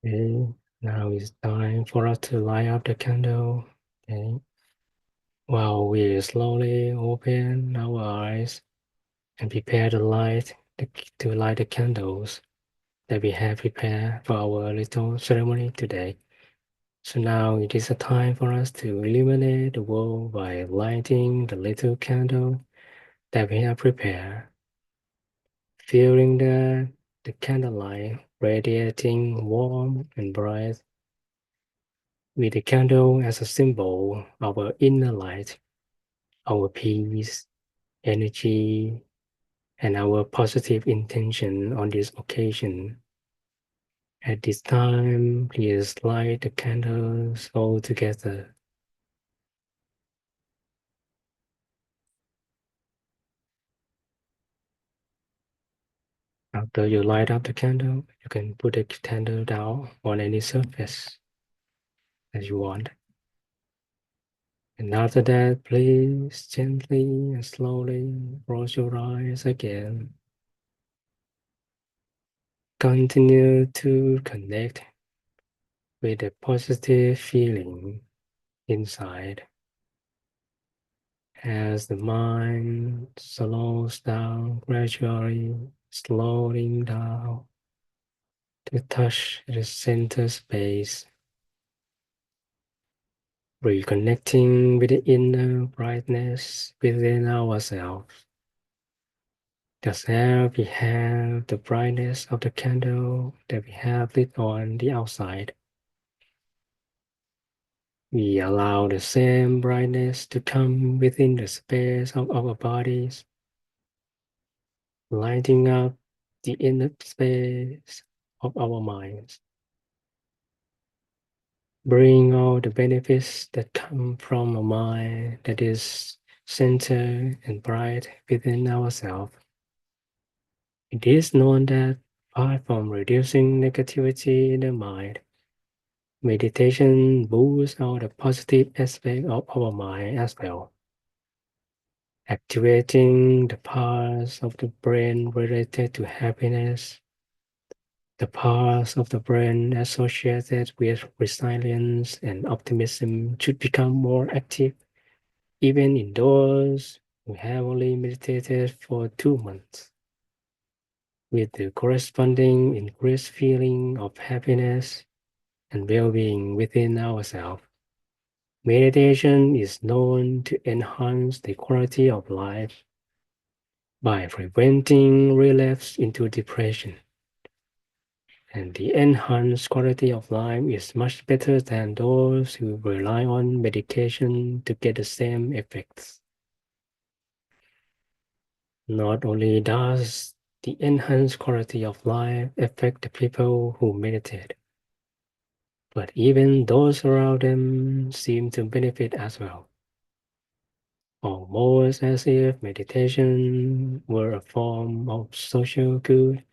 Okay, now it's time for us to light up the candle. Okay, while we slowly open our eyes and prepare to light the candles that we have prepared for our little ceremony today. So now it is a time for us to illuminate the world by lighting the little candle that we have prepared, feeling the candlelight radiating warm and bright, with the candle as a symbol of our inner light, our peace, energy, and our positive intention on this occasion. At this time, please light the candles all together. After you light up the candle, you can put the candle down on any surface as you want. And after that, please gently and slowly close your eyes again. Continue to connect with a positive feeling inside as the mind slows down gradually, slowing down to touch the center space, reconnecting with the inner brightness within ourselves. Just as we have the brightness of the candle that we have lit on the outside, we allow the same brightness to come within the space of our bodies, lighting up the inner space of our minds. Bring all the benefits that come from a mind that is centered and bright within ourselves. It is known that apart from reducing negativity in the mind, meditation boosts all the positive aspect of our mind as well, activating the parts of the brain related to happiness, the parts of the brain associated with resilience and optimism should become more active, even in those who have only meditated for 2 months, with the corresponding increased feeling of happiness and well-being within ourselves. Meditation is known to enhance the quality of life by preventing relapse into depression. And the enhanced quality of life is much better than those who rely on medication to get the same effects. Not only does the enhanced quality of life affect the people who meditate, but even those around them seem to benefit as well. Almost as if meditation were a form of social good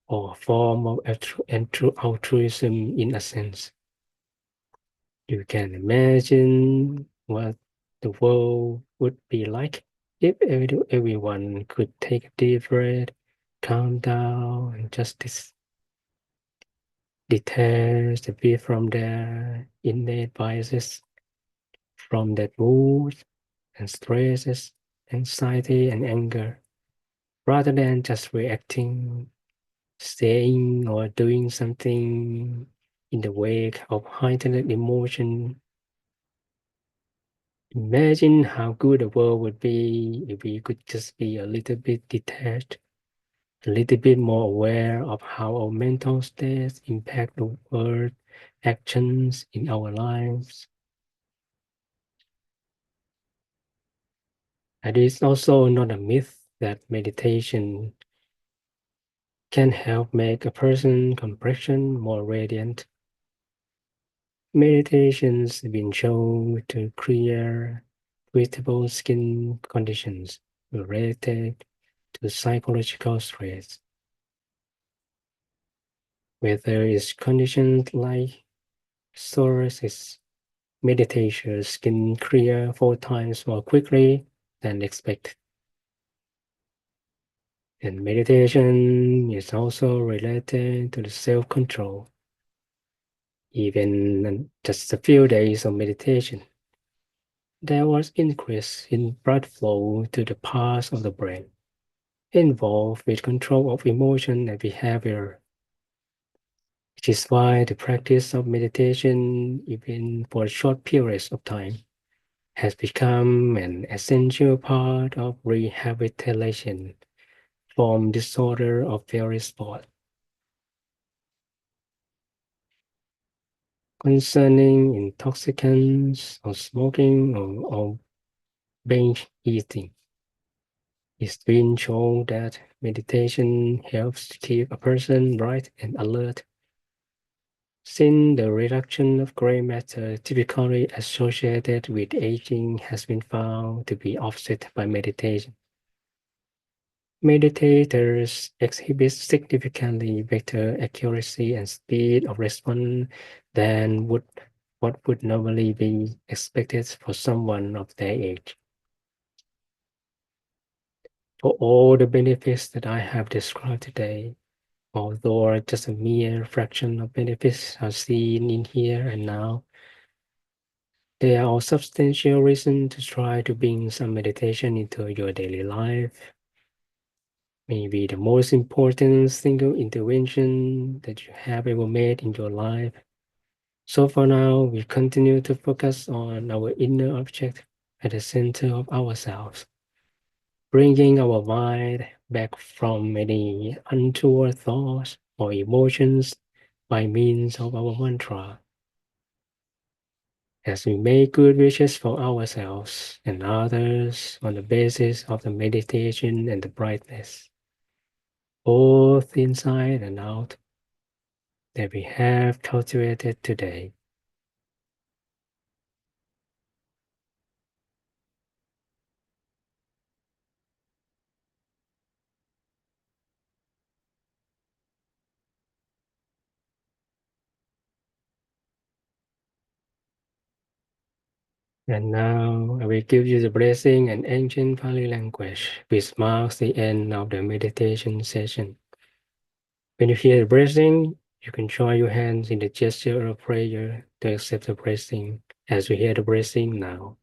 or a form of altruism in a sense. You can imagine what the world would be like if everyone could take a deep breath, calm down, and just detach a bit from their innate biases, from that mood and stresses, anxiety and anger, rather than just reacting, saying or doing something in the wake of heightened emotion. Imagine how good the world would be if we could just be a little bit detached, a little bit more aware of how our mental states impact the world actions in our lives. And it's also not a myth that meditation can help make a person's complexion more radiant. Meditations have been shown to clear treatable skin conditions related to psychological stress, whether it's conditions like psoriasis. Meditators can clear 4 times more quickly than expected. And meditation is also related to the self-control. Even just a few days of meditation, there was increase in blood flow to the parts of the brain involved with control of emotion and behavior, which is why the practice of meditation, even for short periods of time, has become an essential part of rehabilitation from disorder of various thought. Concerning intoxicants or smoking or binge eating, it's been shown that meditation helps to keep a person bright and alert, since the reduction of gray matter typically associated with aging has been found to be offset by meditation. Meditators exhibit significantly better accuracy and speed of response than what would normally be expected for someone of their age. For all the benefits that I have described today, although just a mere fraction of benefits are seen in here and now, there are substantial reasons to try to bring some meditation into your daily life. Maybe the most important single intervention that you have ever made in your life. So for now, we continue to focus on our inner object at the center of ourselves, bringing our mind back from any untoward thoughts or emotions by means of our mantra. As we make good wishes for ourselves and others on the basis of the meditation and the brightness, both inside and out, that we have cultivated today. And now I will give you the blessing in ancient Pali language, which marks the end of the meditation session. When you hear the blessing, you can join your hands in the gesture of prayer to accept the blessing as we hear the blessing now.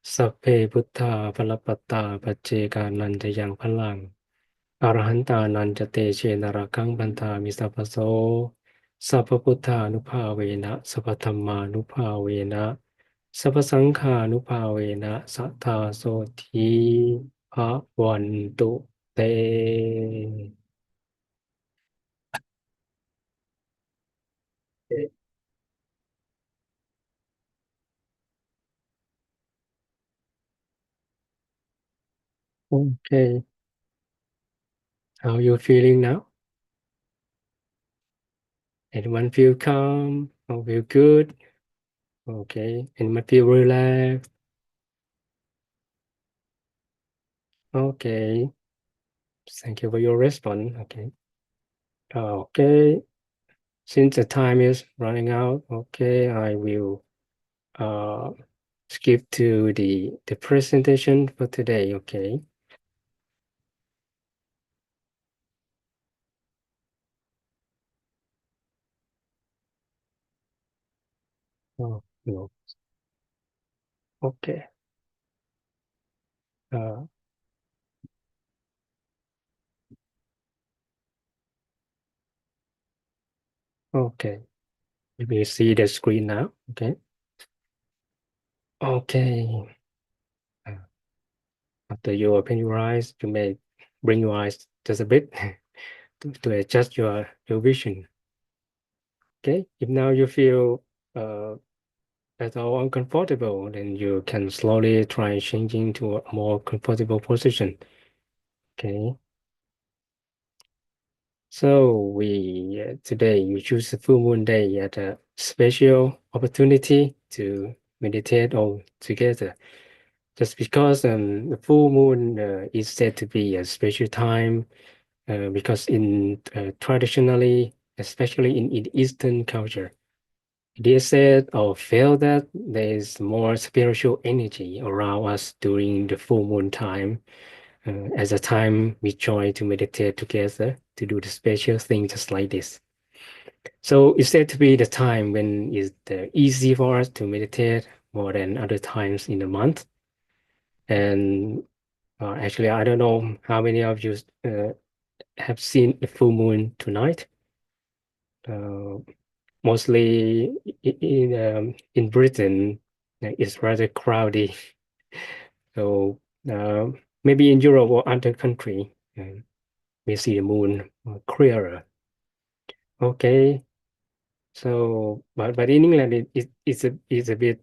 Sappe Buddha Palapatta Pacheka Nanja Yang Palang Arahanta Nanjate Che Narakang Banta Misapaso Sappa Buddha Nupavena Sapatama Nupavena Sappa Sankha Nupavena Sattha Soti Bhavantu Te. Okay, how are you feeling now? Anyone feel calm or feel good? Okay, anyone feel relaxed? Okay, thank you for your response. Okay, okay. Since the time is running out, okay, I will uh, skip to the presentation for today. Okay. Oh no. Okay. Uh, okay. You will see the screen now. Okay. Okay. Uh, After you open your eyes, you may bring your eyes just a bit to adjust your vision. Okay. If now you feel at all uncomfortable, then you can slowly try changing to a more comfortable position. Okay. So we today we choose a full moon day as a special opportunity to meditate all together. Just because the full moon is said to be a special time, because in traditionally, especially in Eastern culture, it is said or felt that there is more spiritual energy around us during the full moon time, as a time we join to meditate together to do the special thing just like this. So it's said to be the time when it's easy for us to meditate more than other times in the month. And actually, I don't know how many of you have seen the full moon tonight. Uh, Mostly in Britain, it's rather crowded. So uh, maybe in Europe or other country, we see the moon clearer. Okay, so but in England it's a bit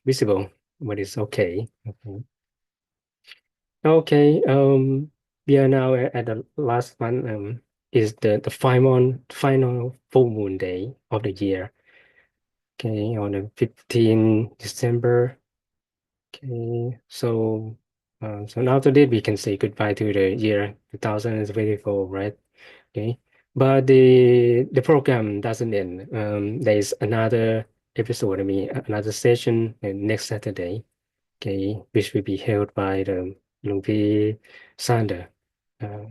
visible, but it's okay. Okay. Okay. We are now at the last one. Is the final full moon day of the year. Okay, on the 15 December. Okay, so now today we can say goodbye to the year 2024, right? Okay, but the program doesn't end. There is another episode, I mean, another session next Saturday. Okay, which will be held by the Lumpy Sander. Uh,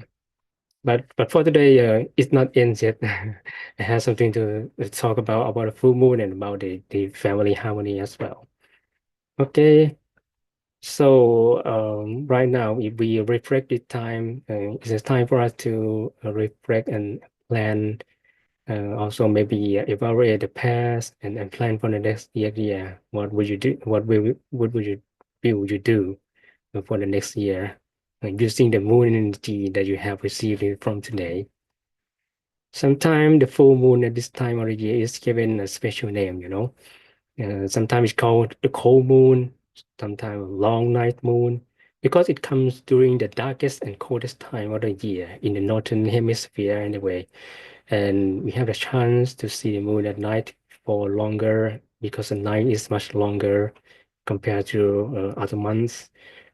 but for today, it's not ends yet. It has something to talk about the full moon and about the family harmony as well. Okay, so right now, if we reflect the time, it's time for us to reflect and plan. Also, maybe evaluate the past and plan for the next year. Yeah, what would you do? What would you do for the next year, using the moon energy that you have received from today. Sometimes the full moon at this time of the year is given a special name, you know. Sometimes it's called the cold moon, sometimes long night moon, because it comes during the darkest and coldest time of the year in the northern hemisphere anyway. And we have the chance to see the moon at night for longer because the night is much longer compared to other months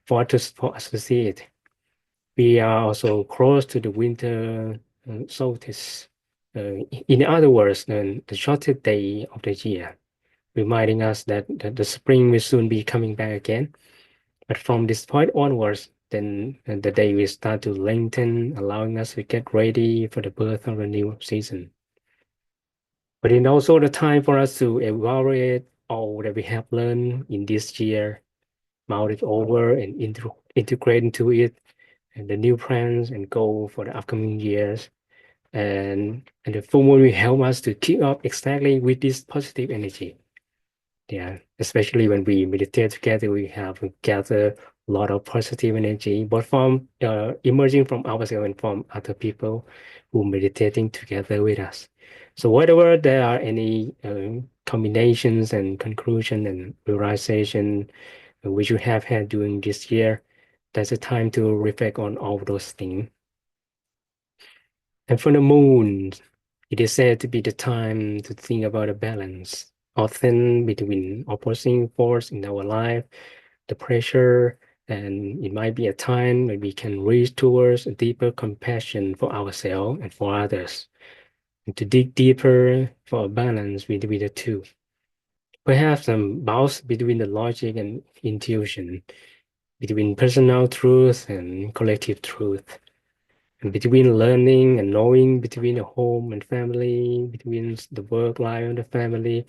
for us to see it. We are also close to the winter solstice. In other words, the shortest day of the year, reminding us that the spring will soon be coming back again. But from this point onwards, then the day will start to lengthen, allowing us to get ready for the birth of a new season. But it's also the time for us to evaluate all that we have learned in this year, mull it over and integrate into it and the new plans and goal for the upcoming years. And the full moon will help us to keep up exactly with this positive energy. Yeah, especially when we meditate together, we have gather a lot of positive energy, both from emerging from ourselves and from other people who meditating together with us. So whatever there are any combinations and conclusion and realization which you have had during this year, that's a time to reflect on all those things. And for the moon, it is said to be the time to think about a balance, often between opposing force in our life, the pressure, and it might be a time when we can reach towards a deeper compassion for ourselves and for others, and to dig deeper for a balance between the two. Perhaps some bounce between the logic and intuition, between personal truth and collective truth, and between learning and knowing, between the home and family, between the work life and the family.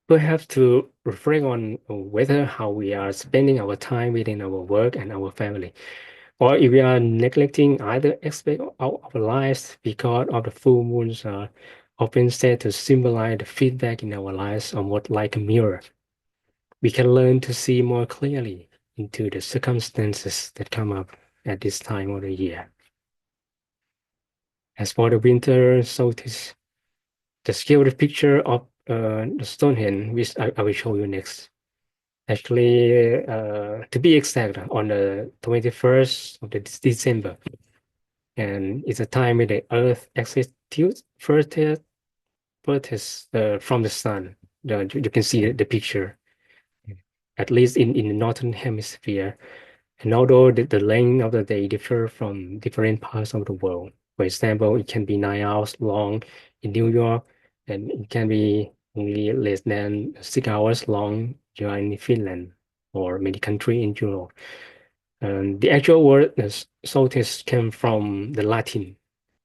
Perhaps to reflect on whether how we are spending our time within our work and our family, or if we are neglecting either aspect of our lives because of the full moons are often said to symbolize the feedback in our lives somewhat like a mirror. We can learn to see more clearly into the circumstances that come up at this time of the year. As for the winter solstice, the scaled picture of the Stonehenge, which I will show you next. Actually, to be exact, on the 21st of the December, and it's a time when the Earth exits furthest from the sun. You can see the picture, at least in the northern hemisphere. And although the length of the day differ from different parts of the world, for example, it can be 9 hours long in New York, and it can be only less than 6 hours long here in Finland or many countries in Europe. The actual word solstice came from the Latin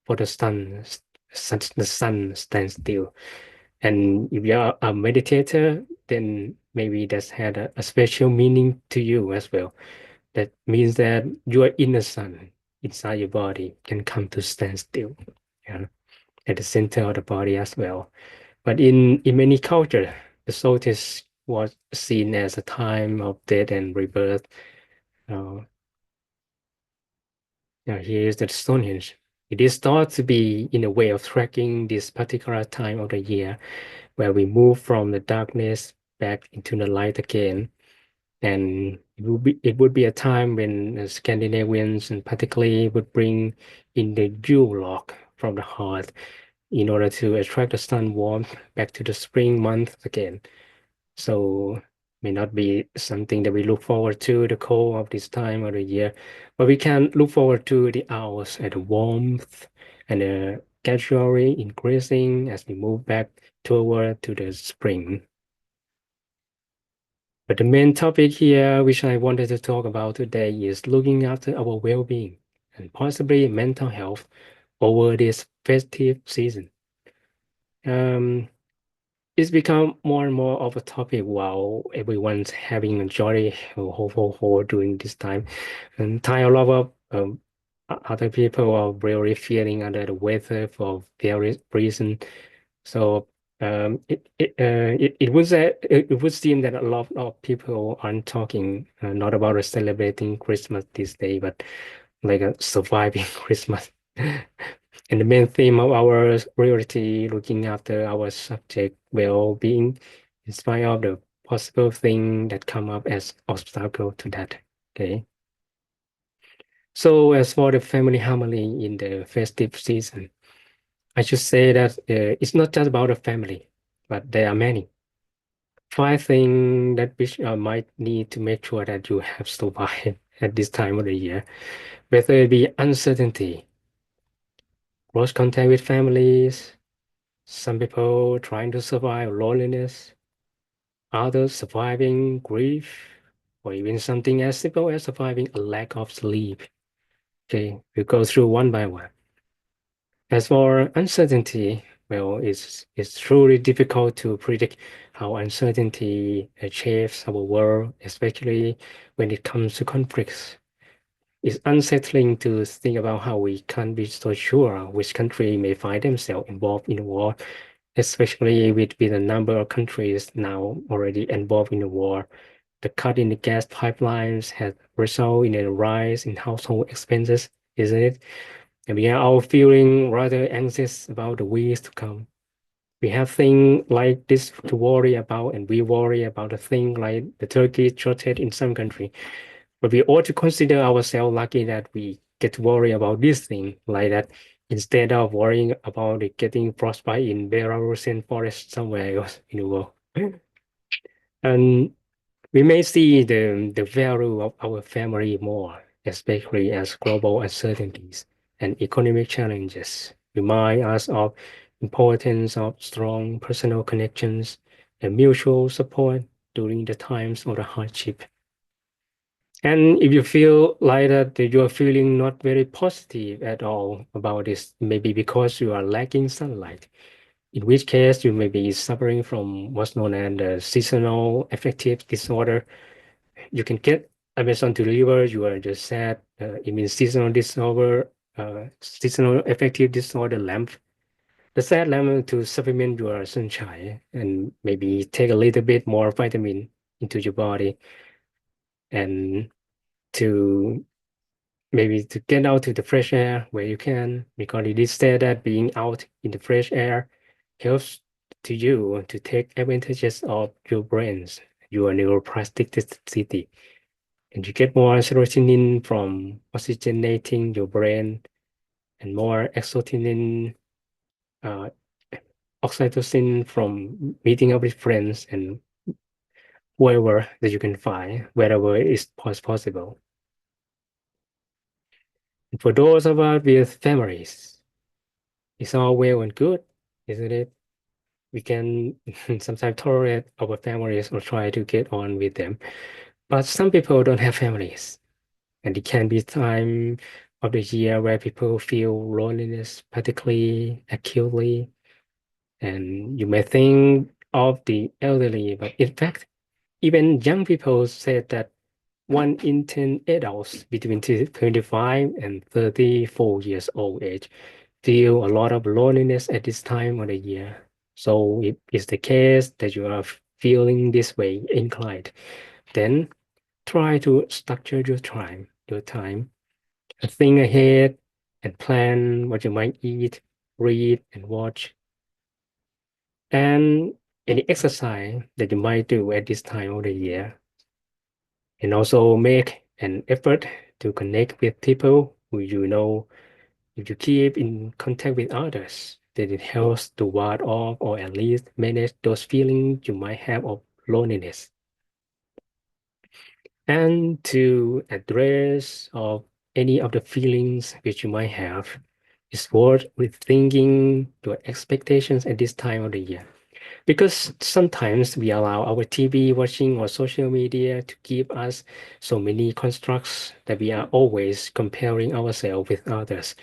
for the sun, the sun stands still. And if you are a meditator, then maybe that's had a special meaning to you as well. That means that your inner sun inside your body can come to stand still, yeah, at the center of the body as well. But in many cultures, the solstice was seen as a time of death and rebirth. Uh, Here is the Stonehenge. It is thought to be in a way of tracking this particular time of the year where we move from the darkness back into the light again. And it would be a time when the Scandinavians and particularly would bring in the Yule log from the heart in order to attract the sun warmth back to the spring month again. So may not be something that we look forward to the cold of this time of the year, but we can look forward to the hours and the warmth and gradually increasing as we move back toward to the spring. But the main topic here, which I wanted to talk about today, is looking after our well-being and possibly mental health over this festive season. Um, it's become more and more of a topic while everyone's having a jolly ho during this time. And a lot of other people are really feeling under the weather for various reasons. So it would seem that a lot of people aren't talking not about celebrating Christmas this day, but like surviving Christmas. And the main theme of our reality, looking after our subject well-being, in spite of the possible thing that come up as obstacle to that. Okay. So as for the family harmony in the festive season, I should say that it's not just about a family, but there are many. Five things that which might need to make sure that you have survived at this time of the year, whether it be uncertainty, close contact with families, some people trying to survive loneliness, others surviving grief, or even something as simple as surviving a lack of sleep. Okay, we go through one by one. As for uncertainty, well, it's truly difficult to predict how uncertainty shapes our world, especially when it comes to conflicts. It's unsettling to think about how we can't be so sure which country may find themselves involved in a war, especially with a number of countries now already involved in the war. The cut in the gas pipelines has resulted in a rise in household expenses, isn't it? And we are all feeling rather anxious about the weeks to come. We have things like this to worry about, and we worry about a thing like the turkey shortage in some country. But we ought to consider ourselves lucky that we get to worry about this thing like that instead of worrying about it getting frostbite in Belarusian forest somewhere else in the world. And we may see the value of our family more, especially as global uncertainties and economic challenges remind us of importance of strong personal connections and mutual support during the times of the hardship. And if you feel like that you are feeling not very positive at all about this, maybe because you are lacking sunlight, in which case you may be suffering from what's known as the seasonal affective disorder. You can get Amazon to deliver, you are just sad. It means seasonal affective disorder lamp. The sad lamp to supplement your sunshine and maybe take a little bit more vitamin into your body and to maybe to get out to the fresh air where you can, because it is said that being out in the fresh air helps to you to take advantages of your brains, your neuroplasticity, and you get more serotonin from oxygenating your brain and more exotonin, uh, oxytocin from meeting up with friends and whoever that you can find, wherever is possible. And for those of us with families, it's all well and good, isn't it? We can sometimes tolerate our families or try to get on with them. But some people don't have families, and it can be time of the year where people feel loneliness particularly acutely. And you may think of the elderly, but in fact, even young people said that 1 in 10 adults between 25 and 34 years old age feel a lot of loneliness at this time of the year. So if it's the case that you are feeling this way inclined, then try to structure your time, think ahead and plan what you might eat, read, and watch, and any exercise that you might do at this time of the year. And also make an effort to connect with people who you know. If you keep in contact with others, then it helps to ward off or at least manage those feelings you might have of loneliness. And to address of any of the feelings which you might have, it's worth rethinking your expectations at this time of the year. Because sometimes we allow our TV watching or social media to give us so many constructs that we are always comparing ourselves with others.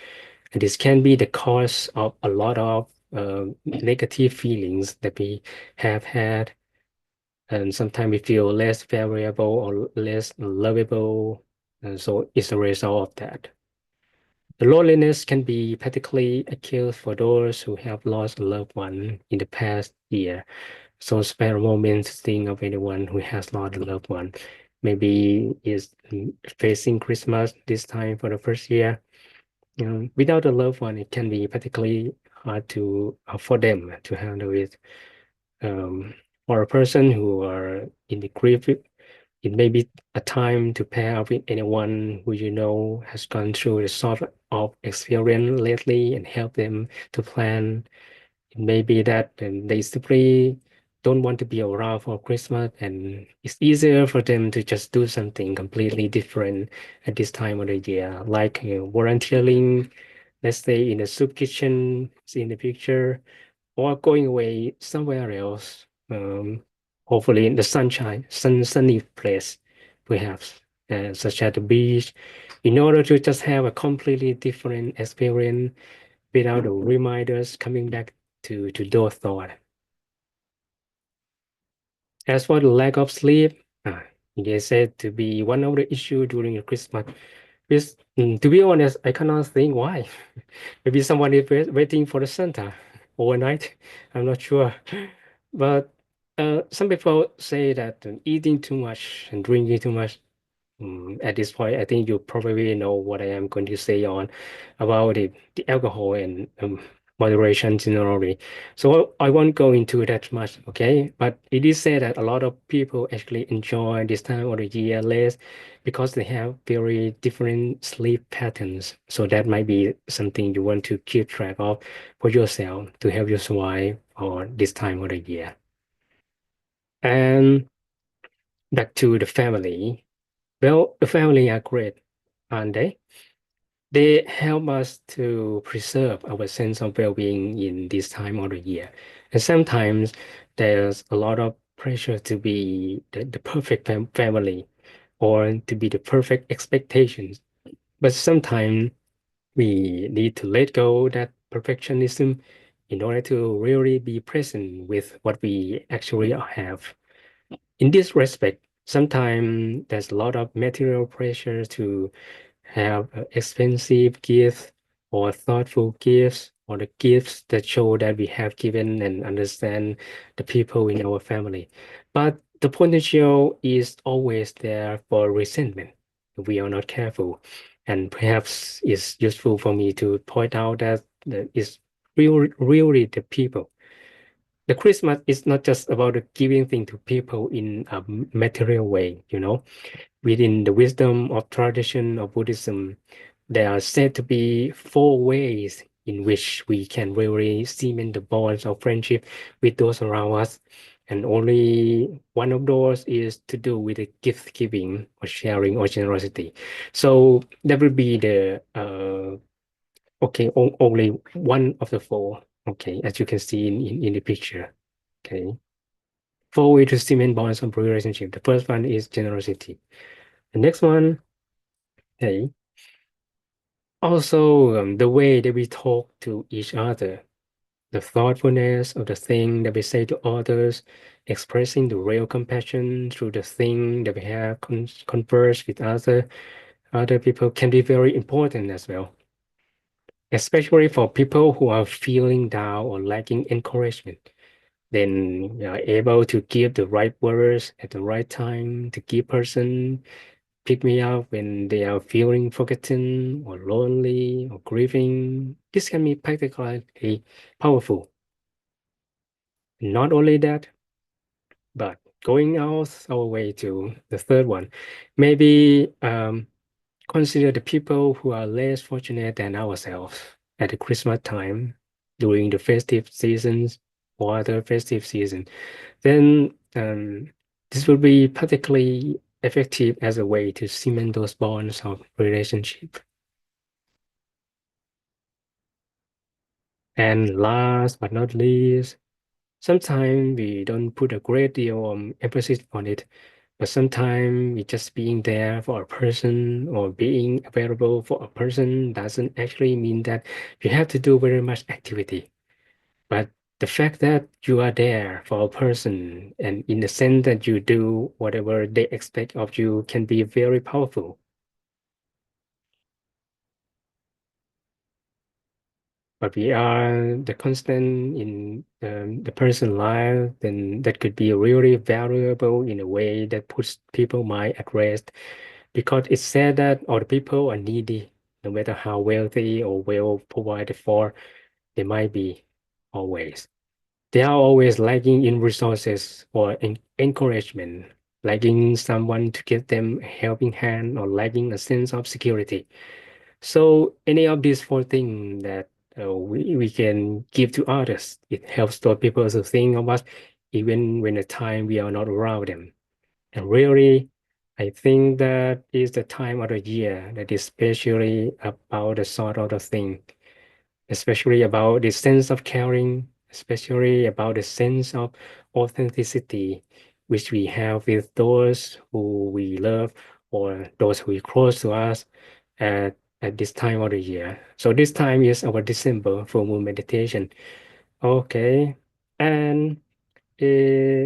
And this can be the cause of a lot of negative feelings that we have had. And sometimes we feel less valuable or less lovable. And so it's a result of that. The loneliness can be particularly acute for those who have lost a loved one in the past year. So spare a moment to think of anyone who has lost a loved one. Maybe is facing Christmas this time for the first year. Without a loved one, it can be particularly hard to for them to handle it. For a person who are in the grief, it may be a time to pair up with anyone who you know has gone through the sort of experience lately and help them to plan. It may be that they simply don't want to be around for Christmas, and it's easier for them to just do something completely different at this time of the year, like volunteering, let's say in a soup kitchen, see in the picture, or going away somewhere else, hopefully in the sunny place, perhaps, such as the beach, in order to just have a completely different experience without the reminders coming back to those thoughts. As for the lack of sleep, it is said to be one of the issues during the Christmas. To be honest, I cannot think why. Maybe someone is waiting for the Santa overnight. I'm not sure. But some people say that eating too much and drinking too much. At this point, I think you probably know what I am going to say on about the alcohol and moderation generally. So I won't go into that much, okay? But it is said that a lot of people actually enjoy this time of the year less because they have very different sleep patterns. So that might be something you want to keep track of for yourself to help you survive on this time of the year. And back to the family. Well, the family are great, aren't they? They help us to preserve our sense of well-being in this time of the year. And sometimes there's a lot of pressure to be the perfect family or to be the perfect expectations. But sometimes we need to let go that perfectionism in order to really be present with what we actually have. In this respect, sometimes there's a lot of material pressure to have expensive gifts or thoughtful gifts or the gifts that show that we have given and understand the people in our family. But the potential is always there for resentment if we are not careful. And perhaps it's useful for me to point out that it's really the people. The Christmas is not just about giving things to people in a material way, Within the wisdom of tradition of Buddhism, there are said to be four ways in which we can really cement the bonds of friendship with those around us. And only one of those is to do with the gift giving or sharing or generosity. So that would be the okay, only one of the four. Okay, as you can see in the picture. Okay. Four ways to cement bonds of relationship. The first one is generosity. The next one, hey, Also, the way that we talk to each other, the thoughtfulness of the thing that we say to others, expressing the real compassion through the thing that we have conversed with other people can be very important as well, especially for people who are feeling down or lacking encouragement. Then we are able to give the right words at the right time to give person pick me up when they are feeling forgotten or lonely or grieving. This can be particularly powerful. Not only that, but going out our way to the third one, maybe consider the people who are less fortunate than ourselves at the Christmas time during the festive seasons or other festive season. Then this will be particularly effective as a way to cement those bonds of relationship. And last but not least, sometimes we don't put a great deal of emphasis on it, but sometimes we just being there for a person or being available for a person doesn't actually mean that you have to do very much activity. But the fact that you are there for a person and in the sense that you do whatever they expect of you can be very powerful. But we are the constant in the person life, then that could be really valuable in a way that puts people mind at rest because it's said that all the people are needy, no matter how wealthy or well provided for they might be always. They are always lacking in resources or encouragement, lacking someone to give them a helping hand or lacking a sense of security. So any of these four things that we can give to others, it helps those people to think of us even when the time we are not around them. And really, I think that is the time of the year that is especially about the sort of the thing, especially about the sense of caring, especially about the sense of authenticity which we have with those who we love or those who are close to us at this time of the year. So this time is our December full moon meditation. Okay. And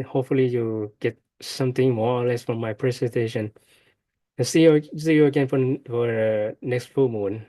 hopefully you get something more or less from my presentation. And see you again for next full moon.